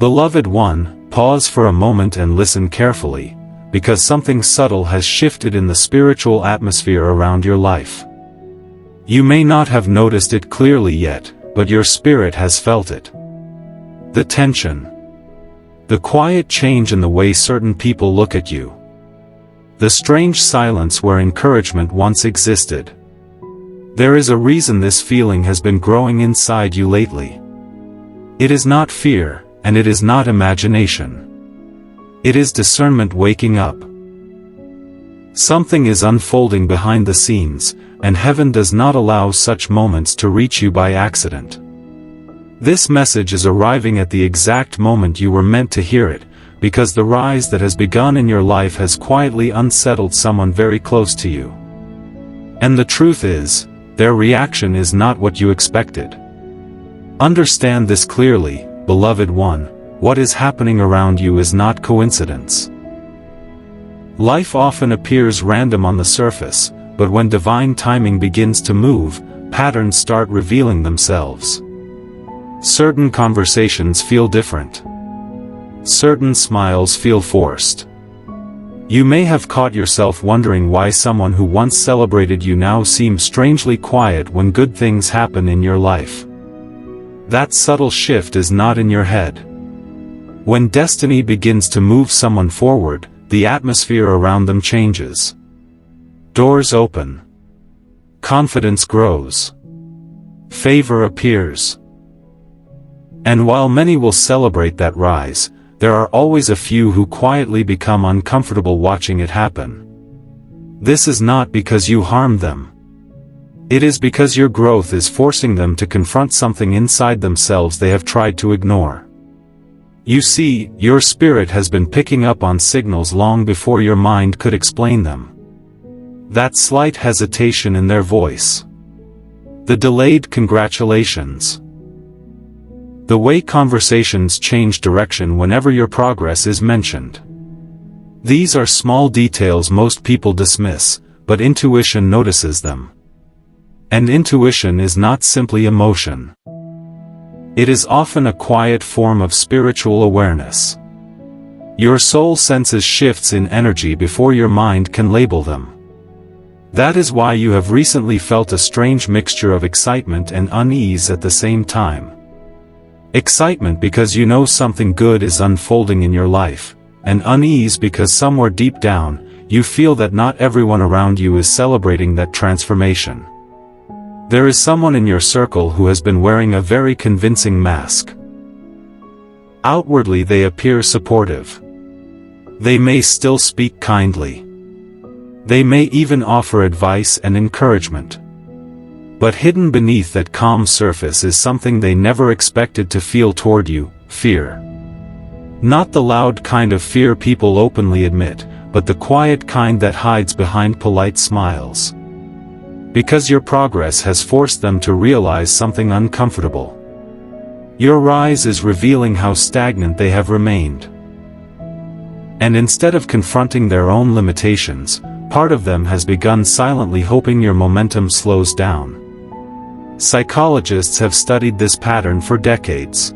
Beloved one, pause for a moment and listen carefully, because something subtle has shifted in the spiritual atmosphere around your life. You may not have noticed it clearly yet, but your spirit has felt it. The tension. The quiet change in the way certain people look at you. The strange silence where encouragement once existed. There is a reason this feeling has been growing inside you lately. It is not fear, and it is not imagination. It is discernment waking up. Something is unfolding behind the scenes, and heaven does not allow such moments to reach you by accident. This message is arriving at the exact moment you were meant to hear it, because the rise that has begun in your life has quietly unsettled someone very close to you. And the truth is, their reaction is not what you expected. Understand this clearly, beloved one, what is happening around you is not coincidence. Life often appears random on the surface, but when divine timing begins to move, patterns start revealing themselves. Certain conversations feel different. Certain smiles feel forced. You may have caught yourself wondering why someone who once celebrated you now seems strangely quiet when good things happen in your life. That subtle shift is not in your head. When destiny begins to move someone forward, the atmosphere around them changes. Doors open. Confidence grows. Favor appears. And while many will celebrate that rise, there are always a few who quietly become uncomfortable watching it happen. This is not because you harmed them. It is because your growth is forcing them to confront something inside themselves they have tried to ignore. You see, your spirit has been picking up on signals long before your mind could explain them. That slight hesitation in their voice. The delayed congratulations. The way conversations change direction whenever your progress is mentioned. These are small details most people dismiss, but intuition notices them. And intuition is not simply emotion. It is often a quiet form of spiritual awareness. Your soul senses shifts in energy before your mind can label them. That is why you have recently felt a strange mixture of excitement and unease at the same time. Excitement because you know something good is unfolding in your life, and unease because somewhere deep down, you feel that not everyone around you is celebrating that transformation. There is someone in your circle who has been wearing a very convincing mask. Outwardly they appear supportive. They may still speak kindly. They may even offer advice and encouragement. But hidden beneath that calm surface is something they never expected to feel toward you: fear. Not the loud kind of fear people openly admit, but the quiet kind that hides behind polite smiles. Because your progress has forced them to realize something uncomfortable. Your rise is revealing how stagnant they have remained. And instead of confronting their own limitations, part of them has begun silently hoping your momentum slows down. Psychologists have studied this pattern for decades.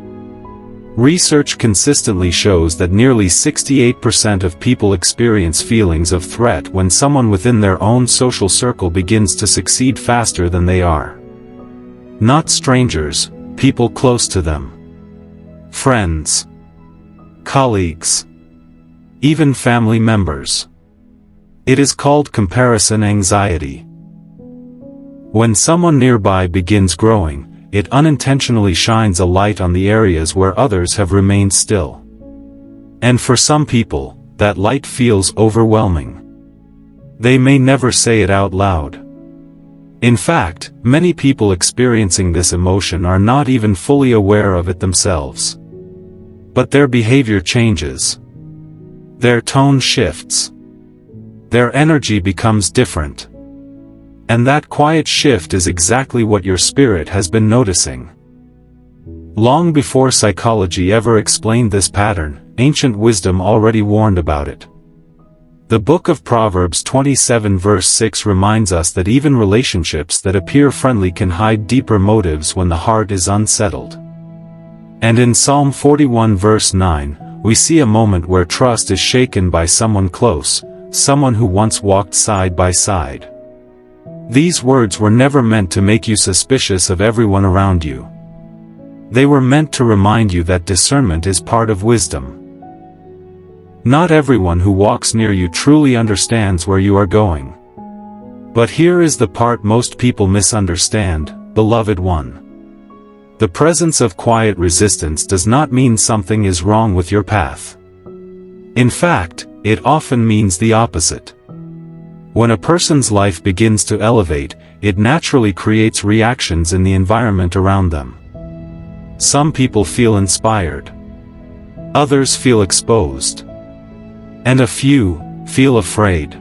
Research consistently shows that nearly 68% of people experience feelings of threat when someone within their own social circle begins to succeed faster than they are. Not strangers, people close to them. Friends. Colleagues. Even family members. It is called comparison anxiety. When someone nearby begins growing, it unintentionally shines a light on the areas where others have remained still. And for some people, that light feels overwhelming. They may never say it out loud. In fact, many people experiencing this emotion are not even fully aware of it themselves. But their behavior changes. Their tone shifts. Their energy becomes different. And that quiet shift is exactly what your spirit has been noticing. Long before psychology ever explained this pattern, ancient wisdom already warned about it. The book of Proverbs 27 verse 6 reminds us that even relationships that appear friendly can hide deeper motives when the heart is unsettled. And in Psalm 41 verse 9, we see a moment where trust is shaken by someone close, someone who once walked side by side. These words were never meant to make you suspicious of everyone around you. They were meant to remind you that discernment is part of wisdom. Not everyone who walks near you truly understands where you are going. But here is the part most people misunderstand, beloved one. The presence of quiet resistance does not mean something is wrong with your path. In fact, it often means the opposite. When a person's life begins to elevate, it naturally creates reactions in the environment around them. Some people feel inspired. Others feel exposed. And a few feel afraid.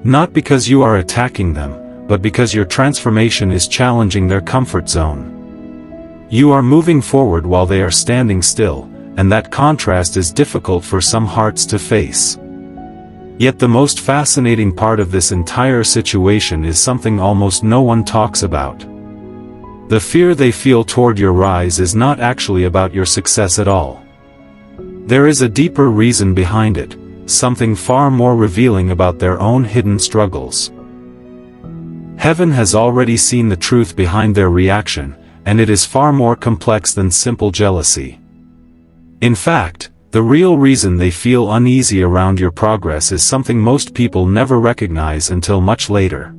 Not because you are attacking them, but because your transformation is challenging their comfort zone. You are moving forward while they are standing still, and that contrast is difficult for some hearts to face. Yet the most fascinating part of this entire situation is something almost no one talks about. The fear they feel toward your rise is not actually about your success at all. There is a deeper reason behind it, something far more revealing about their own hidden struggles. Heaven has already seen the truth behind their reaction, and it is far more complex than simple jealousy. In fact, the real reason they feel uneasy around your progress is something most people never recognize until much later.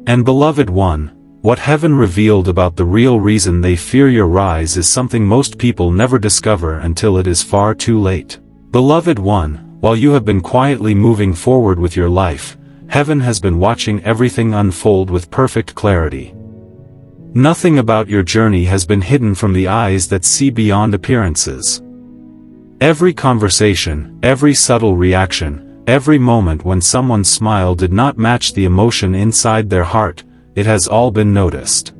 And beloved one, what heaven revealed about the real reason they fear your rise is something most people never discover until it is far too late. Beloved one, while you have been quietly moving forward with your life, heaven has been watching everything unfold with perfect clarity. Nothing about your journey has been hidden from the eyes that see beyond appearances. Every conversation, every subtle reaction, every moment when someone's smile did not match the emotion inside their heart, it has all been noticed.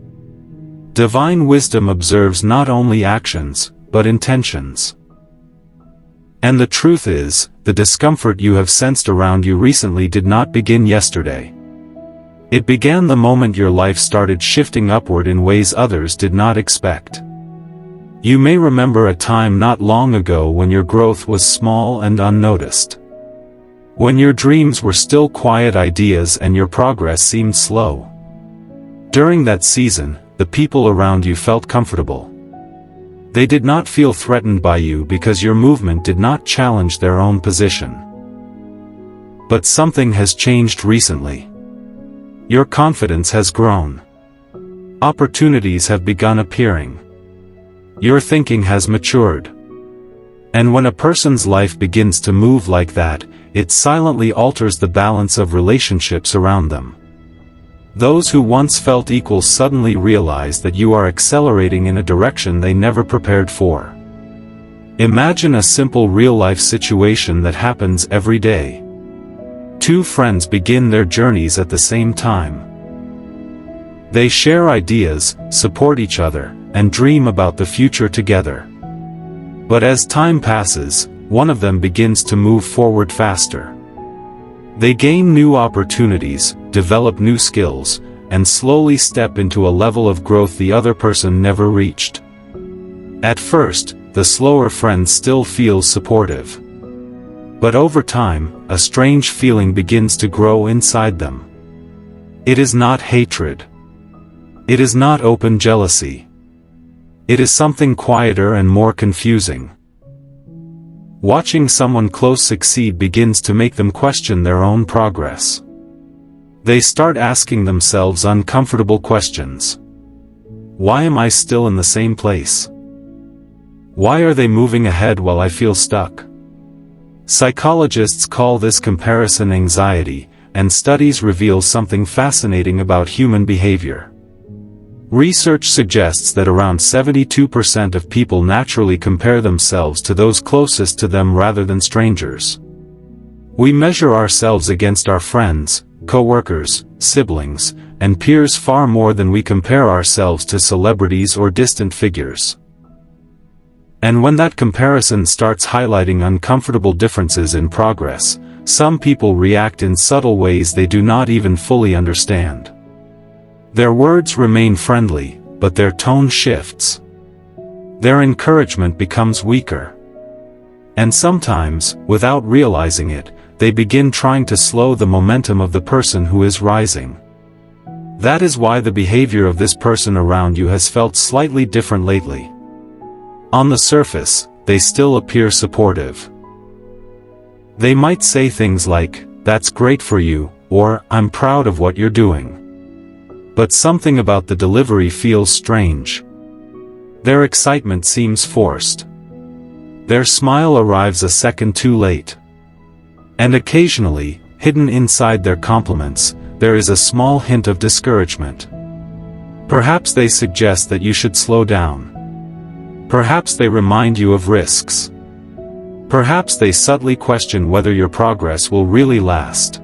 Divine wisdom observes not only actions, but intentions. And the truth is, the discomfort you have sensed around you recently did not begin yesterday. It began the moment your life started shifting upward in ways others did not expect. You may remember a time not long ago when your growth was small and unnoticed. When your dreams were still quiet ideas and your progress seemed slow. During that season, the people around you felt comfortable. They did not feel threatened by you because your movement did not challenge their own position. But something has changed recently. Your confidence has grown. Opportunities have begun appearing. Your thinking has matured. And when a person's life begins to move like that, it silently alters the balance of relationships around them. Those who once felt equal suddenly realize that you are accelerating in a direction they never prepared for. Imagine a simple real-life situation that happens every day. Two friends begin their journeys at the same time. They share ideas, support each other, and dream about the future together. But as time passes, one of them begins to move forward faster. They gain new opportunities, develop new skills, and slowly step into a level of growth the other person never reached. At first, the slower friend still feels supportive. But over time, a strange feeling begins to grow inside them. It is not hatred. It is not open jealousy. It is something quieter and more confusing. Watching someone close succeed begins to make them question their own progress. They start asking themselves uncomfortable questions. Why am I still in the same place? Why are they moving ahead while I feel stuck? Psychologists call this comparison anxiety, and studies reveal something fascinating about human behavior. Research suggests that around 72% of people naturally compare themselves to those closest to them rather than strangers. We measure ourselves against our friends, co-workers, siblings, and peers far more than we compare ourselves to celebrities or distant figures. And when that comparison starts highlighting uncomfortable differences in progress, some people react in subtle ways they do not even fully understand. Their words remain friendly, but their tone shifts. Their encouragement becomes weaker. And sometimes, without realizing it, they begin trying to slow the momentum of the person who is rising. That is why the behavior of this person around you has felt slightly different lately. On the surface, they still appear supportive. They might say things like, "That's great for you," or "I'm proud of what you're doing." But something about the delivery feels strange. Their excitement seems forced. Their smile arrives a second too late. And occasionally, hidden inside their compliments, there is a small hint of discouragement. Perhaps they suggest that you should slow down. Perhaps they remind you of risks. Perhaps they subtly question whether your progress will really last.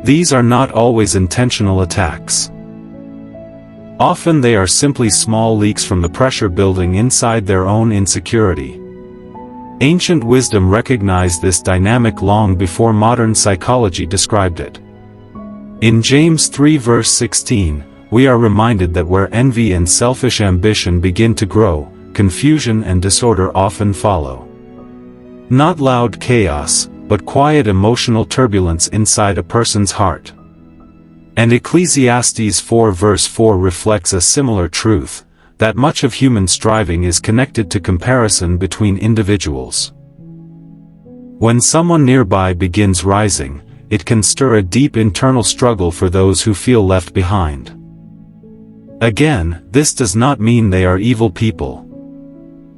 These are not always intentional attacks. Often they are simply small leaks from the pressure building inside their own insecurity. Ancient wisdom recognized this dynamic long before modern psychology described it. In James 3 verse 16, we are reminded that where envy and selfish ambition begin to grow, confusion and disorder often follow. Not loud chaos, but quiet emotional turbulence inside a person's heart. And Ecclesiastes 4 verse 4 reflects a similar truth, that much of human striving is connected to comparison between individuals. When someone nearby begins rising, it can stir a deep internal struggle for those who feel left behind. Again, this does not mean they are evil people.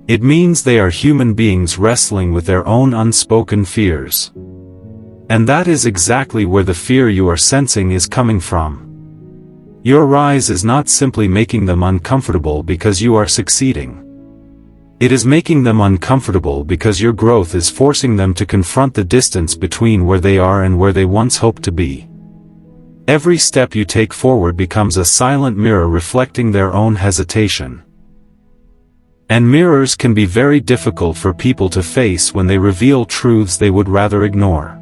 It means they are human beings wrestling with their own unspoken fears. And that is exactly where the fear you are sensing is coming from. Your rise is not simply making them uncomfortable because you are succeeding. It is making them uncomfortable because your growth is forcing them to confront the distance between where they are and where they once hoped to be. Every step you take forward becomes a silent mirror reflecting their own hesitation. And mirrors can be very difficult for people to face when they reveal truths they would rather ignore.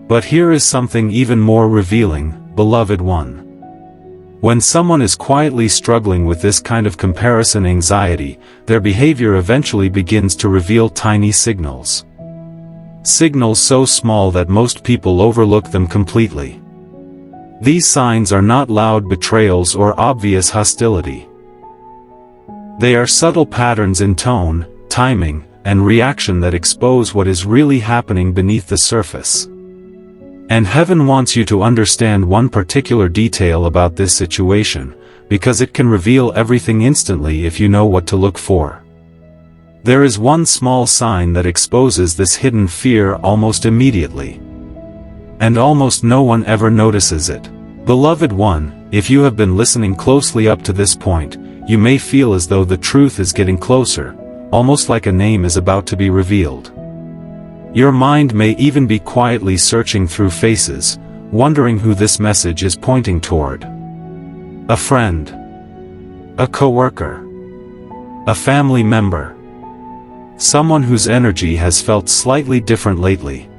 But here is something even more revealing, beloved one. When someone is quietly struggling with this kind of comparison anxiety, their behavior eventually begins to reveal tiny signals. Signals so small that most people overlook them completely. These signs are not loud betrayals or obvious hostility. They are subtle patterns in tone, timing, and reaction that expose what is really happening beneath the surface. And heaven wants you to understand one particular detail about this situation, because it can reveal everything instantly if you know what to look for. There is one small sign that exposes this hidden fear almost immediately. And almost no one ever notices it. Beloved one, if you have been listening closely up to this point, you may feel as though the truth is getting closer, almost like a name is about to be revealed. Your mind may even be quietly searching through faces, wondering who this message is pointing toward. A friend. A coworker. A family member. Someone whose energy has felt slightly different lately.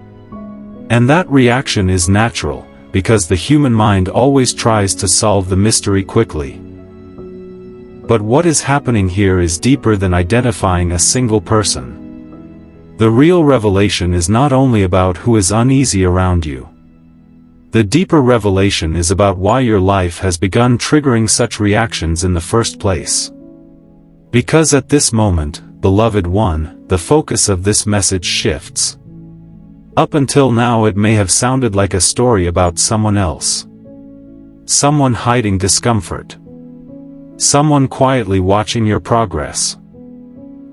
And that reaction is natural, because the human mind always tries to solve the mystery quickly. But what is happening here is deeper than identifying a single person. The real revelation is not only about who is uneasy around you. The deeper revelation is about why your life has begun triggering such reactions in the first place. Because at this moment, beloved one, the focus of this message shifts. Up until now it may have sounded like a story about someone else. Someone hiding discomfort. Someone quietly watching your progress.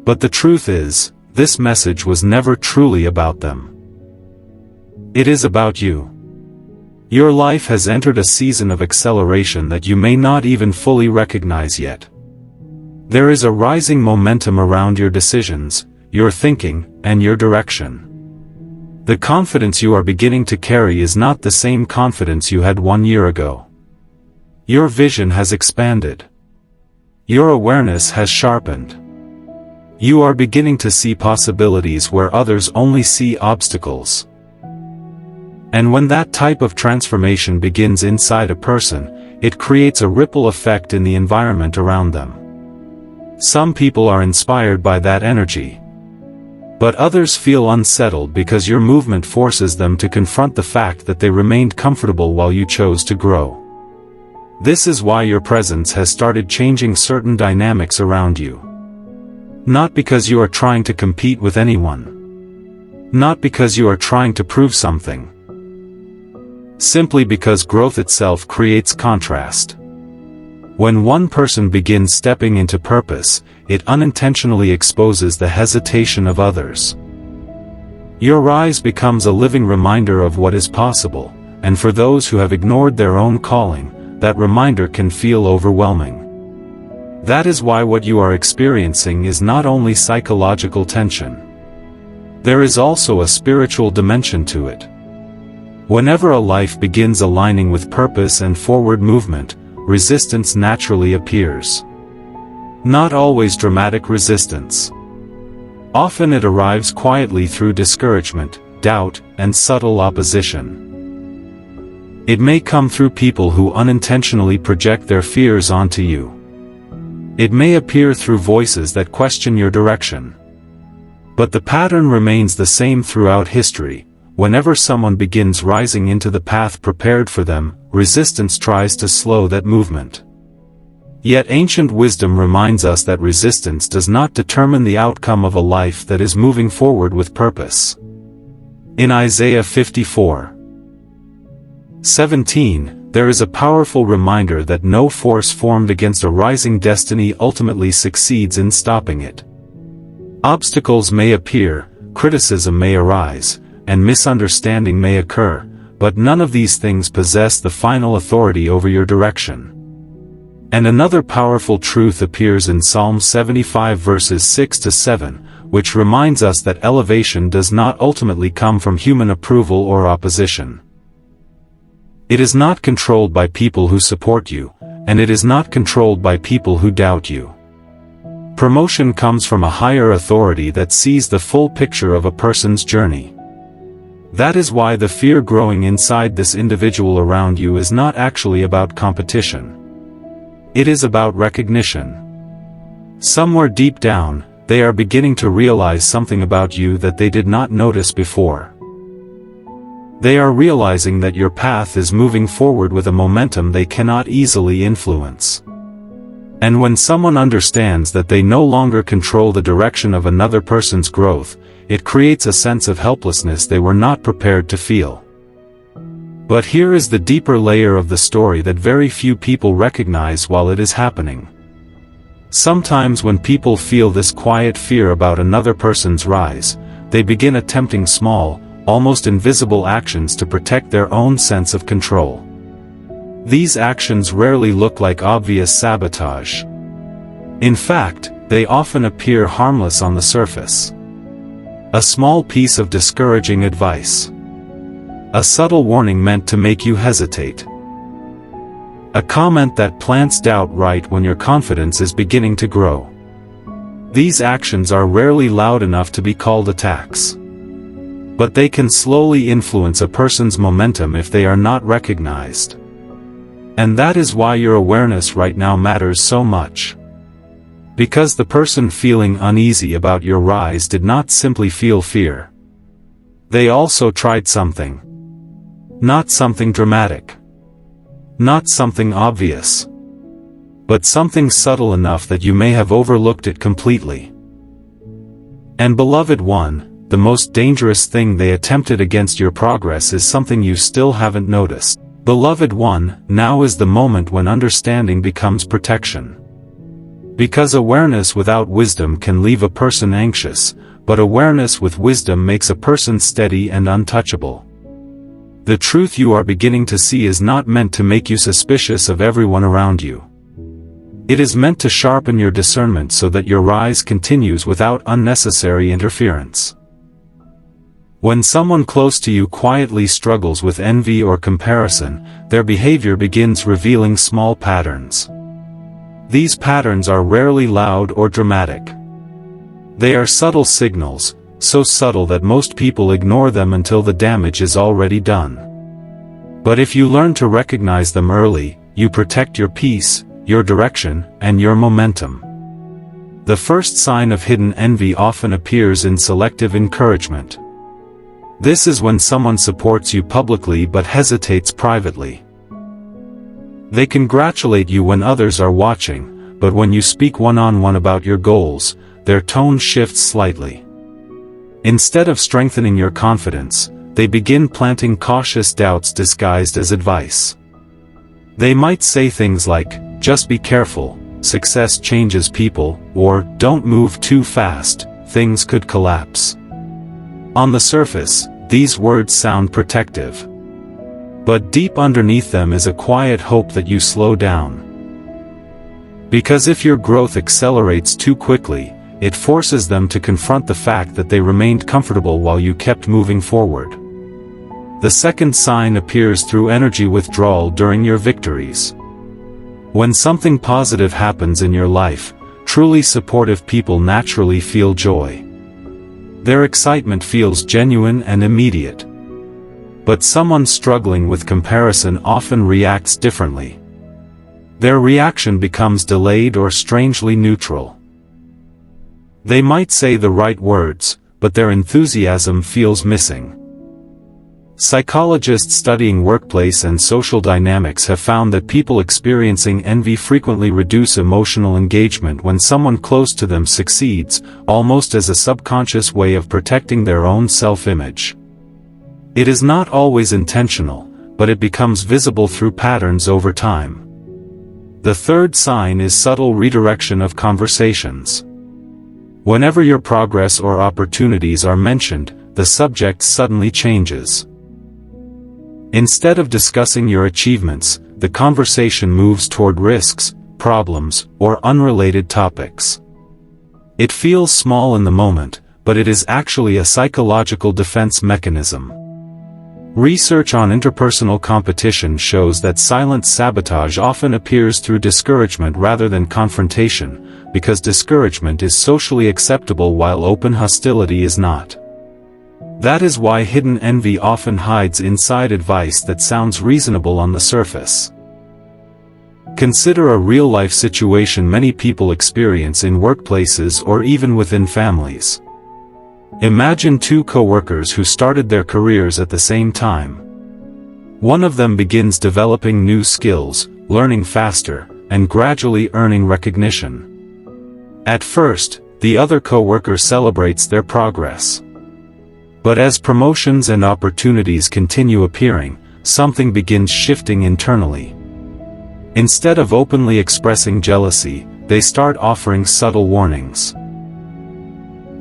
But the truth is, this message was never truly about them. It is about you. Your life has entered a season of acceleration that you may not even fully recognize yet. There is a rising momentum around your decisions, your thinking, and your direction. The confidence you are beginning to carry is not the same confidence you had 1 year ago. Your vision has expanded. Your awareness has sharpened. You are beginning to see possibilities where others only see obstacles. And when that type of transformation begins inside a person, it creates a ripple effect in the environment around them. Some people are inspired by that energy. But others feel unsettled because your movement forces them to confront the fact that they remained comfortable while you chose to grow. This is why your presence has started changing certain dynamics around you. Not because you are trying to compete with anyone. Not because you are trying to prove something. Simply because growth itself creates contrast. When one person begins stepping into purpose, it unintentionally exposes the hesitation of others. Your rise becomes a living reminder of what is possible, and for those who have ignored their own calling, that reminder can feel overwhelming. That is why what you are experiencing is not only psychological tension. There is also a spiritual dimension to it. Whenever a life begins aligning with purpose and forward movement, resistance naturally appears. Not always dramatic resistance. Often it arrives quietly through discouragement, doubt, and subtle opposition. It may come through people who unintentionally project their fears onto you. It may appear through voices that question your direction. But the pattern remains the same throughout history. Whenever someone begins rising into the path prepared for them, resistance tries to slow that movement. Yet ancient wisdom reminds us that resistance does not determine the outcome of a life that is moving forward with purpose. In Isaiah 54:17, there is a powerful reminder that no force formed against a rising destiny ultimately succeeds in stopping it. Obstacles may appear, criticism may arise, and misunderstanding may occur, but none of these things possess the final authority over your direction. And another powerful truth appears in Psalm 75 verses 6-7, which reminds us that elevation does not ultimately come from human approval or opposition. It is not controlled by people who support you, and it is not controlled by people who doubt you. Promotion comes from a higher authority that sees the full picture of a person's journey. That is why the fear growing inside this individual around you is not actually about competition. It is about recognition. Somewhere deep down, they are beginning to realize something about you that they did not notice before. They are realizing that your path is moving forward with a momentum they cannot easily influence. And when someone understands that they no longer control the direction of another person's growth, it creates a sense of helplessness they were not prepared to feel. But here is the deeper layer of the story that very few people recognize while it is happening. Sometimes when people feel this quiet fear about another person's rise, they begin attempting small, almost invisible actions to protect their own sense of control. These actions rarely look like obvious sabotage. In fact, they often appear harmless on the surface. A small piece of discouraging advice. A subtle warning meant to make you hesitate. A comment that plants doubt right when your confidence is beginning to grow. These actions are rarely loud enough to be called attacks. But they can slowly influence a person's momentum if they are not recognized. And that is why your awareness right now matters so much. Because the person feeling uneasy about your rise did not simply feel fear. They also tried something. Not something dramatic. Not something obvious. But something subtle enough that you may have overlooked it completely. And beloved one, the most dangerous thing they attempted against your progress is something you still haven't noticed. Beloved one, now is the moment when understanding becomes protection. Because awareness without wisdom can leave a person anxious, but awareness with wisdom makes a person steady and untouchable. The truth you are beginning to see is not meant to make you suspicious of everyone around you. It is meant to sharpen your discernment so that your rise continues without unnecessary interference. When someone close to you quietly struggles with envy or comparison, their behavior begins revealing small patterns. These patterns are rarely loud or dramatic. They are subtle signals, so subtle that most people ignore them until the damage is already done. But if you learn to recognize them early, you protect your peace, your direction, and your momentum. The first sign of hidden envy often appears in selective encouragement. This is when someone supports you publicly but hesitates privately. They congratulate you when others are watching, but when you speak one-on-one about your goals, their tone shifts slightly. Instead of strengthening your confidence, they begin planting cautious doubts disguised as advice. They might say things like, "Just be careful, success changes people," or "Don't move too fast, things could collapse." On the surface, these words sound protective. But deep underneath them is a quiet hope that you slow down. Because if your growth accelerates too quickly, it forces them to confront the fact that they remained comfortable while you kept moving forward. The second sign appears through energy withdrawal during your victories. When something positive happens in your life, truly supportive people naturally feel joy. Their excitement feels genuine and immediate. But someone struggling with comparison often reacts differently. Their reaction becomes delayed or strangely neutral. They might say the right words, but their enthusiasm feels missing. Psychologists studying workplace and social dynamics have found that people experiencing envy frequently reduce emotional engagement when someone close to them succeeds, almost as a subconscious way of protecting their own self-image. It is not always intentional, but it becomes visible through patterns over time. The third sign is subtle redirection of conversations. Whenever your progress or opportunities are mentioned, the subject suddenly changes. Instead of discussing your achievements, the conversation moves toward risks, problems, or unrelated topics. It feels small in the moment, but it is actually a psychological defense mechanism. Research on interpersonal competition shows that silent sabotage often appears through discouragement rather than confrontation, because discouragement is socially acceptable while open hostility is not. That is why hidden envy often hides inside advice that sounds reasonable on the surface. Consider a real-life situation many people experience in workplaces or even within families. Imagine two co-workers who started their careers at the same time. One of them begins developing new skills, learning faster, and gradually earning recognition. At first, the other co-worker celebrates their progress. But as promotions and opportunities continue appearing, something begins shifting internally. Instead of openly expressing jealousy, they start offering subtle warnings.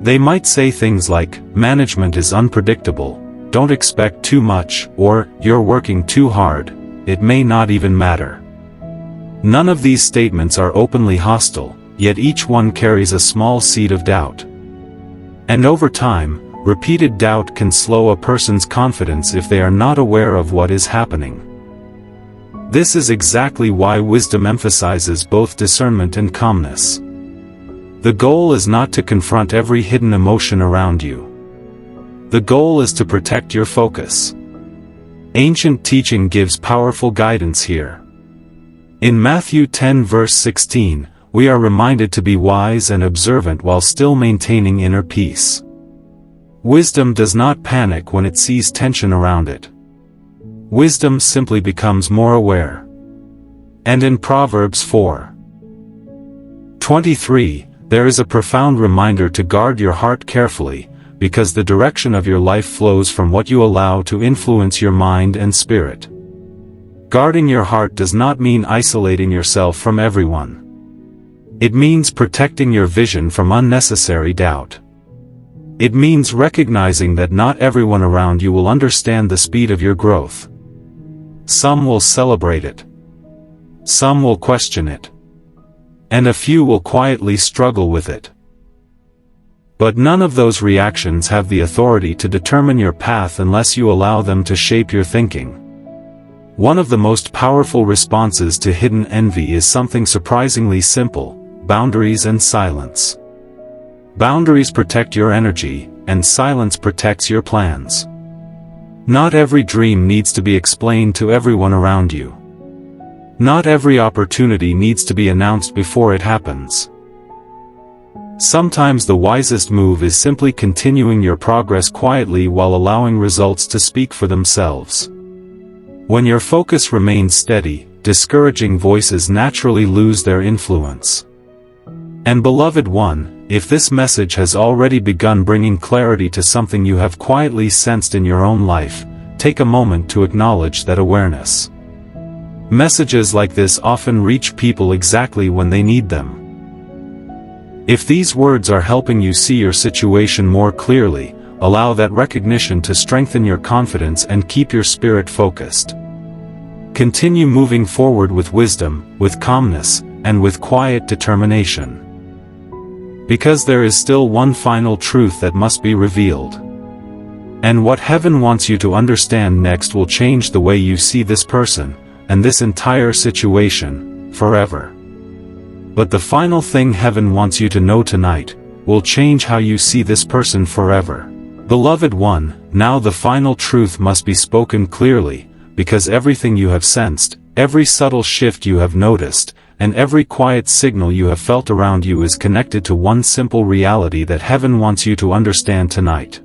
They might say things like, "Management is unpredictable, don't expect too much," or "You're working too hard, it may not even matter." None of these statements are openly hostile, yet each one carries a small seed of doubt. And over time, repeated doubt can slow a person's confidence if they are not aware of what is happening. This is exactly why wisdom emphasizes both discernment and calmness. The goal is not to confront every hidden emotion around you. The goal is to protect your focus. Ancient teaching gives powerful guidance here. In Matthew 10 verse 16, we are reminded to be wise and observant while still maintaining inner peace. Wisdom does not panic when it sees tension around it. Wisdom simply becomes more aware. And in Proverbs 4:23, there is a profound reminder to guard your heart carefully, because the direction of your life flows from what you allow to influence your mind and spirit. Guarding your heart does not mean isolating yourself from everyone. It means protecting your vision from unnecessary doubt. It means recognizing that not everyone around you will understand the speed of your growth. Some will celebrate it. Some will question it. And a few will quietly struggle with it. But none of those reactions have the authority to determine your path unless you allow them to shape your thinking. One of the most powerful responses to hidden envy is something surprisingly simple: boundaries and silence. Boundaries protect your energy, and silence protects your plans. Not every dream needs to be explained to everyone around you. Not every opportunity needs to be announced before it happens. Sometimes the wisest move is simply continuing your progress quietly while allowing results to speak for themselves. When your focus remains steady, discouraging voices naturally lose their influence. And beloved one, if this message has already begun bringing clarity to something you have quietly sensed in your own life, take a moment to acknowledge that awareness. Messages like this often reach people exactly when they need them. If these words are helping you see your situation more clearly, allow that recognition to strengthen your confidence and keep your spirit focused. Continue moving forward with wisdom, with calmness, and with quiet determination. Because there is still one final truth that must be revealed. And what heaven wants you to understand next will change the way you see this person, and this entire situation, forever. But the final thing heaven wants you to know tonight, will change how you see this person forever. Beloved one, now the final truth must be spoken clearly, because everything you have sensed, every subtle shift you have noticed, and every quiet signal you have felt around you is connected to one simple reality that heaven wants you to understand tonight.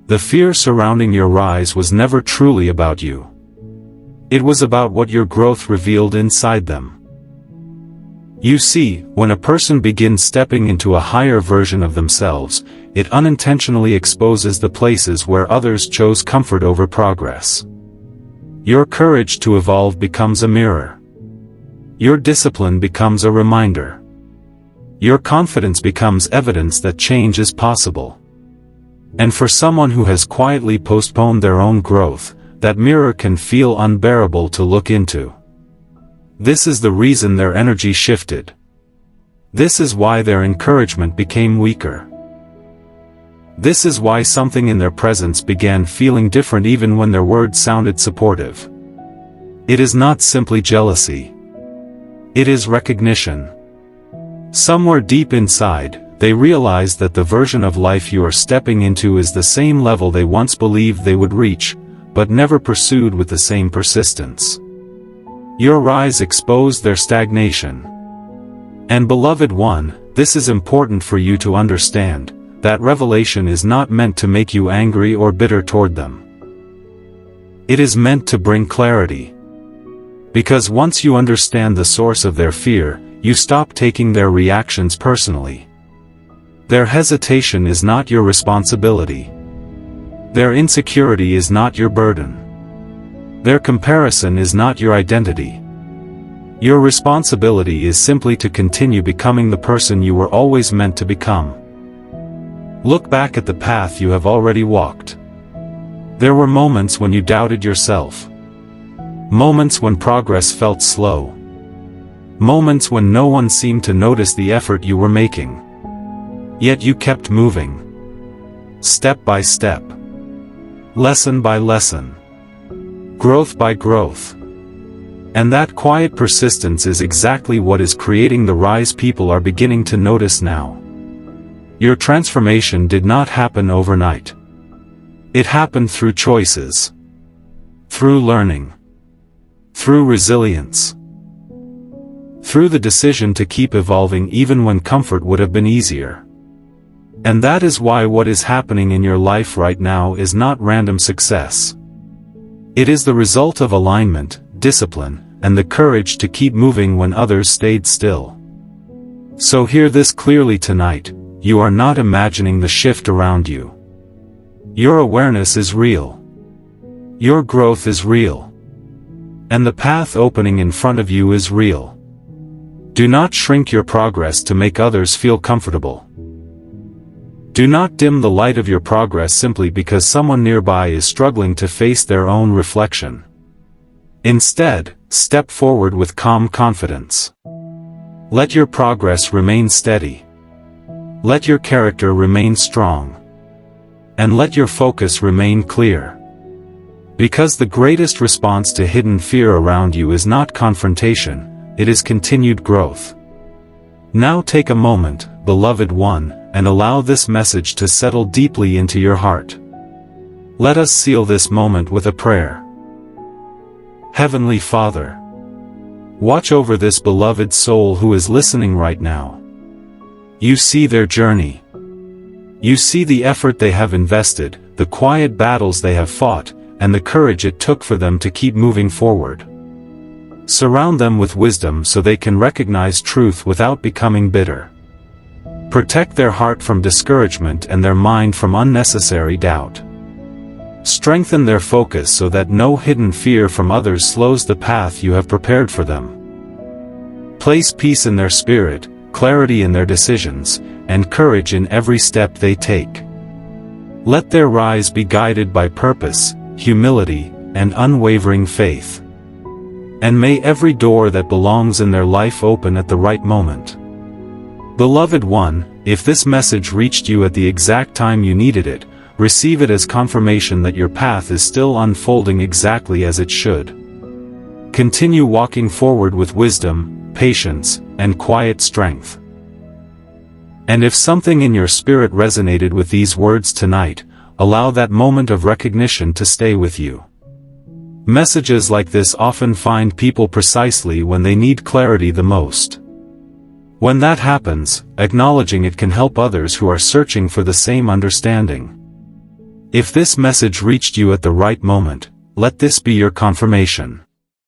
The fear surrounding your rise was never truly about you. It was about what your growth revealed inside them. You see, when a person begins stepping into a higher version of themselves, it unintentionally exposes the places where others chose comfort over progress. Your courage to evolve becomes a mirror. Your discipline becomes a reminder. Your confidence becomes evidence that change is possible. And for someone who has quietly postponed their own growth, that mirror can feel unbearable to look into. This is the reason their energy shifted. This is why their encouragement became weaker. This is why something in their presence began feeling different even when their words sounded supportive. It is not simply jealousy. It is recognition. Somewhere deep inside, they realize that the version of life you are stepping into is the same level they once believed they would reach, but never pursued with the same persistence. Your rise exposed their stagnation. And beloved one, this is important for you to understand, that revelation is not meant to make you angry or bitter toward them. It is meant to bring clarity. Because once you understand the source of their fear, you stop taking their reactions personally. Their hesitation is not your responsibility. Their insecurity is not your burden. Their comparison is not your identity. Your responsibility is simply to continue becoming the person you were always meant to become. Look back at the path you have already walked. There were moments when you doubted yourself. Moments when progress felt slow. Moments when no one seemed to notice the effort you were making. Yet you kept moving. Step by step. Lesson by lesson. Growth by growth. And that quiet persistence is exactly what is creating the rise people are beginning to notice now. Your transformation did not happen overnight. It happened through choices. Through learning. Through resilience. Through the decision to keep evolving even when comfort would have been easier. And that is why what is happening in your life right now is not random success. It is the result of alignment, discipline, and the courage to keep moving when others stayed still. So hear this clearly tonight, you are not imagining the shift around you. Your awareness is real. Your growth is real. And the path opening in front of you is real. Do not shrink your progress to make others feel comfortable. Do not dim the light of your progress simply because someone nearby is struggling to face their own reflection. Instead, step forward with calm confidence. Let your progress remain steady. Let your character remain strong. And let your focus remain clear. Because the greatest response to hidden fear around you is not confrontation, it is continued growth. Now take a moment, beloved one, and allow this message to settle deeply into your heart. Let us seal this moment with a prayer. Heavenly Father, watch over this beloved soul who is listening right now. You see their journey. You see the effort they have invested, the quiet battles they have fought, and the courage it took for them to keep moving forward. Surround them with wisdom so they can recognize truth without becoming bitter. Protect their heart from discouragement and their mind from unnecessary doubt. Strengthen their focus so that no hidden fear from others slows the path you have prepared for them. Place peace in their spirit, clarity in their decisions, and courage in every step they take. Let their rise be guided by purpose, humility, and unwavering faith. And may every door that belongs in their life open at the right moment. Beloved one, if this message reached you at the exact time you needed it, receive it as confirmation that your path is still unfolding exactly as it should. Continue walking forward with wisdom, patience, and quiet strength. And if something in your spirit resonated with these words tonight, allow that moment of recognition to stay with you. Messages like this often find people precisely when they need clarity the most. When that happens, acknowledging it can help others who are searching for the same understanding. If this message reached you at the right moment, let this be your confirmation.